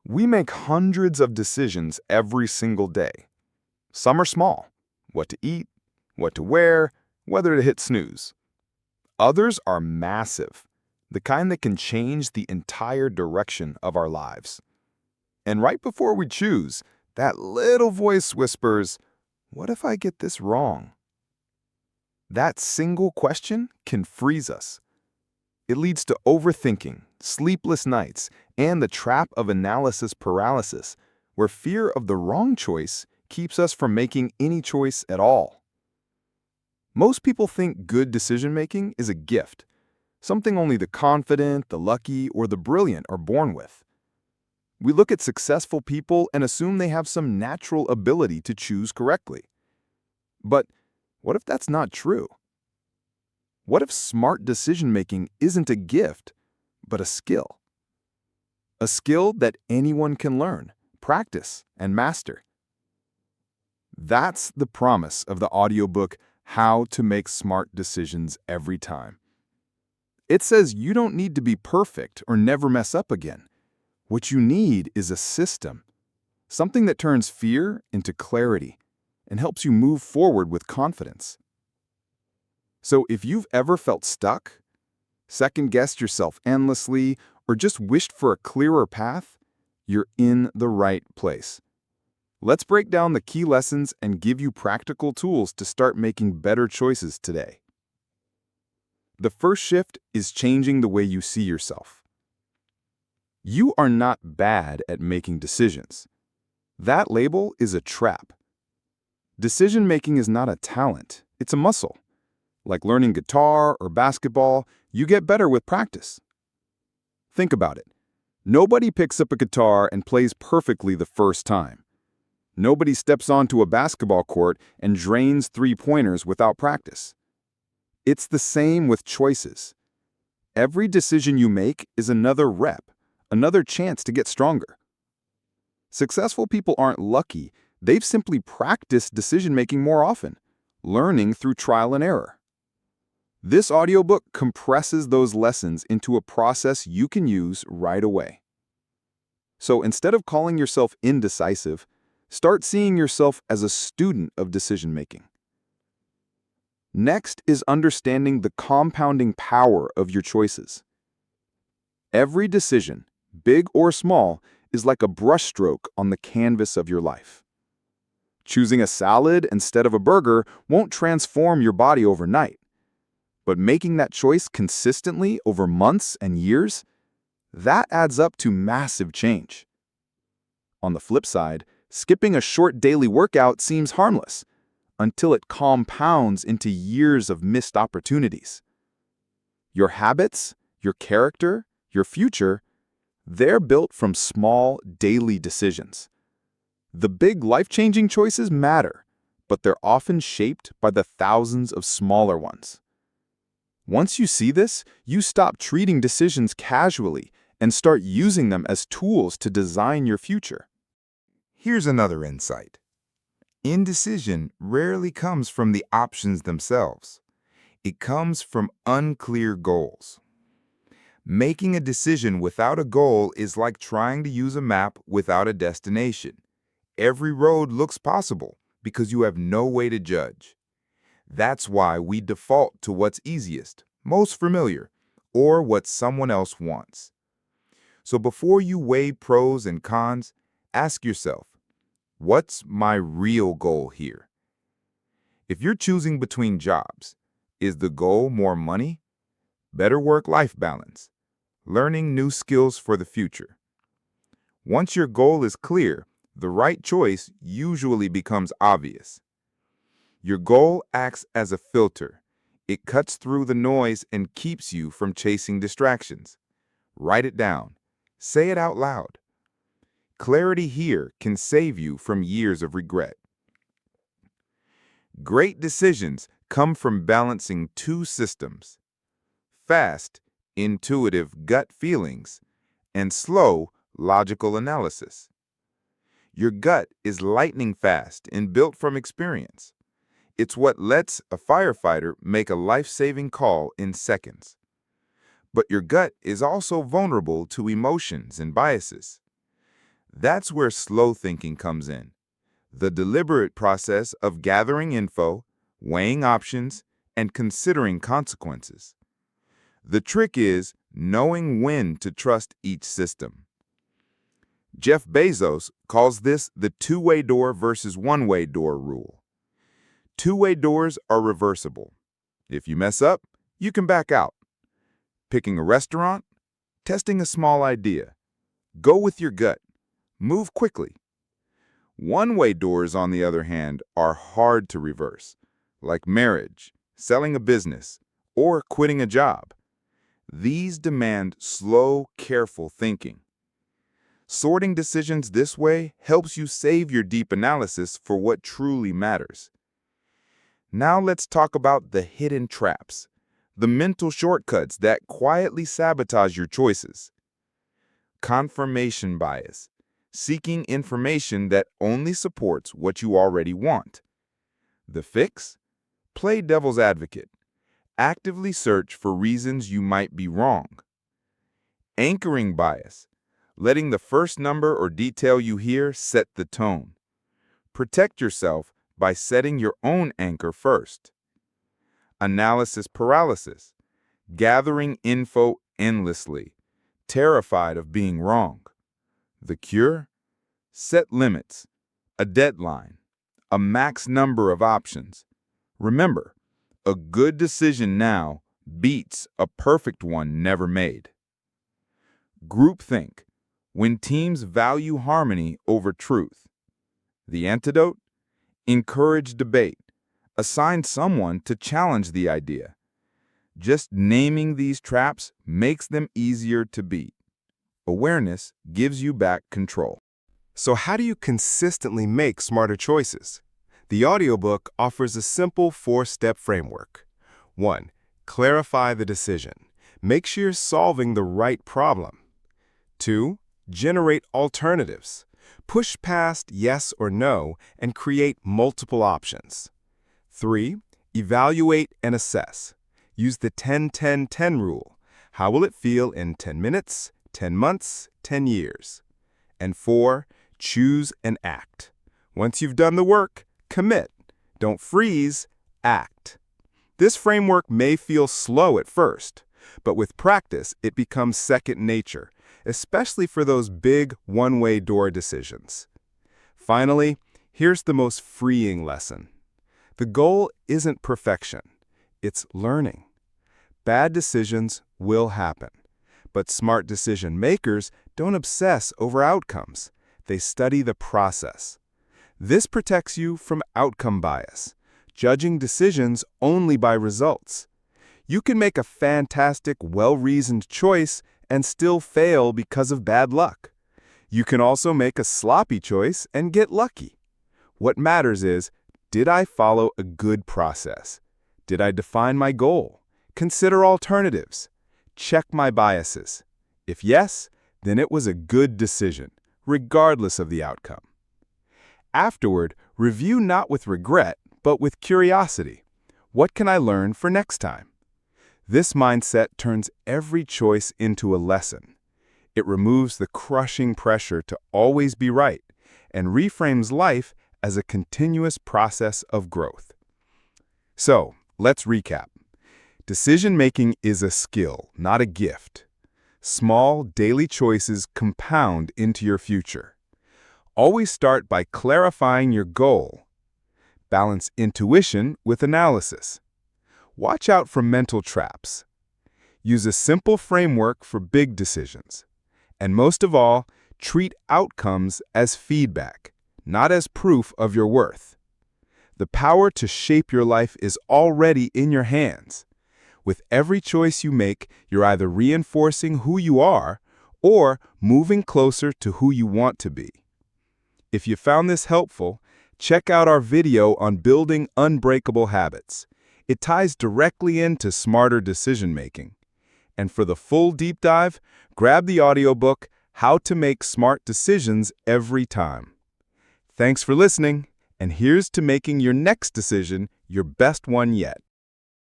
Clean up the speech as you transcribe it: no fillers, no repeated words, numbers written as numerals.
We make hundreds of decisions every single day. Some are small: what to eat, what to wear, whether to hit snooze. Others are massive, the kind that can change the entire direction of our lives. And right before we choose, that little voice whispers, "What if I get this wrong?" That single question can freeze us. It leads to overthinking, sleepless nights, and the trap of analysis paralysis, where fear of the wrong choice keeps us from making any choice at all. Most people think good decision-making is a gift, something only the confident, the lucky, or the brilliant are born with. We look at successful people and assume they have some natural ability to choose correctly. But what if that's not true? What if smart decision-making isn't a gift, but a skill? A skill that anyone can learn, practice, and master. That's the promise of the audiobook, How to Make Smart Decisions Every Time. It says you don't need to be perfect or never mess up again. What you need is a system, something that turns fear into clarity and helps you move forward with confidence. So if you've ever felt stuck, second-guessed yourself endlessly, or just wished for a clearer path, you're in the right place. Let's break down the key lessons and give you practical tools to start making better choices today. The first shift is changing the way you see yourself. You are not bad at making decisions. That label is a trap. Decision-making is not a talent, it's a muscle. Like learning guitar or basketball, you get better with practice. Think about it. Nobody picks up a guitar and plays perfectly the first time. Nobody steps onto a basketball court and drains three-pointers without practice. It's the same with choices. Every decision you make is another rep, another chance to get stronger. Successful people aren't lucky, they've simply practiced decision-making more often, learning through trial and error. This audiobook compresses those lessons into a process you can use right away. So instead of calling yourself indecisive, start seeing yourself as a student of decision-making. Next is understanding the compounding power of your choices. Every decision, big or small, is like a brushstroke on the canvas of your life. Choosing a salad instead of a burger won't transform your body overnight. But making that choice consistently over months and years, that adds up to massive change. On the flip side, skipping a short daily workout seems harmless until it compounds into years of missed opportunities. Your habits, your character, your future, they're built from small daily decisions. The big life-changing choices matter, but they're often shaped by the thousands of smaller ones. Once you see this, you stop treating decisions casually and start using them as tools to design your future. Here's another insight. Indecision rarely comes from the options themselves. It comes from unclear goals. Making a decision without a goal is like trying to use a map without a destination. Every road looks possible because you have no way to judge. That's why we default to what's easiest, most familiar, or what someone else wants. So before you weigh pros and cons, ask yourself, what's my real goal here? If you're choosing between jobs, is the goal more money, better work-life balance, learning new skills for the future? Once your goal is clear, the right choice usually becomes obvious. Your goal acts as a filter. It cuts through the noise and keeps you from chasing distractions. Write it down. Say it out loud. Clarity here can save you from years of regret. Great decisions come from balancing two systems: fast, intuitive gut feelings, and slow, logical analysis. Your gut is lightning fast and built from experience. It's what lets a firefighter make a life-saving call in seconds. But your gut is also vulnerable to emotions and biases. That's where slow thinking comes in. The deliberate process of gathering info, weighing options, and considering consequences. The trick is knowing when to trust each system. Jeff Bezos calls this the two-way door versus one-way door rule. Two-way doors are reversible. If you mess up, you can back out. Picking a restaurant, testing a small idea. Go with your gut. Move quickly. One-way doors, on the other hand, are hard to reverse, like marriage, selling a business, or quitting a job. These demand slow, careful thinking. Sorting decisions this way helps you save your deep analysis for what truly matters. Now let's talk about the hidden traps, the mental shortcuts that quietly sabotage your choices. Confirmation bias, seeking information that only supports what you already want. The fix? Play devil's advocate. Actively search for reasons you might be wrong. Anchoring bias, letting the first number or detail you hear set the tone. Protect yourself by setting your own anchor first. Analysis paralysis, gathering info endlessly, terrified of being wrong. The cure? Set limits, a deadline, a max number of options. Remember, a good decision now beats a perfect one never made. Groupthink, when teams value harmony over truth. The antidote? Encourage debate. Assign someone to challenge the idea. Just naming these traps makes them easier to beat. Awareness gives you back control. So how do you consistently make smarter choices? The audiobook offers a simple 4-step framework. 1. Clarify the decision. Make sure you're solving the right problem. 2. Generate alternatives. Push past yes or no and create multiple options. 3. Evaluate and assess. Use the 10-10-10 rule. How will it feel in 10 minutes, 10 months, 10 years? And 4. Choose and act. Once you've done the work, commit. Don't freeze, act. This framework may feel slow at first, but with practice, it becomes second nature, especially for those big one-way door decisions. Finally, here's the most freeing lesson. The goal isn't perfection, it's learning. Bad decisions will happen, but smart decision makers don't obsess over outcomes. They study the process. This protects you from outcome bias, judging decisions only by results. You can make a fantastic, well-reasoned choice and still fail because of bad luck. You can also make a sloppy choice and get lucky. What matters is, did I follow a good process? Did I define my goal? Consider alternatives. Check my biases. If yes, then it was a good decision, regardless of the outcome. Afterward, review not with regret, but with curiosity. What can I learn for next time? This mindset turns every choice into a lesson. It removes the crushing pressure to always be right and reframes life as a continuous process of growth. So, let's recap. Decision-making is a skill, not a gift. Small, daily choices compound into your future. Always start by clarifying your goal. Balance intuition with analysis. Watch out for mental traps. Use a simple framework for big decisions. And most of all, treat outcomes as feedback, not as proof of your worth. The power to shape your life is already in your hands. With every choice you make, you're either reinforcing who you are or moving closer to who you want to be. If you found this helpful, check out our video on building unbreakable habits. It ties directly into smarter decision-making. And for the full deep dive, grab the audiobook, How to Make Smart Decisions Every Time. Thanks for listening, and here's to making your next decision your best one yet.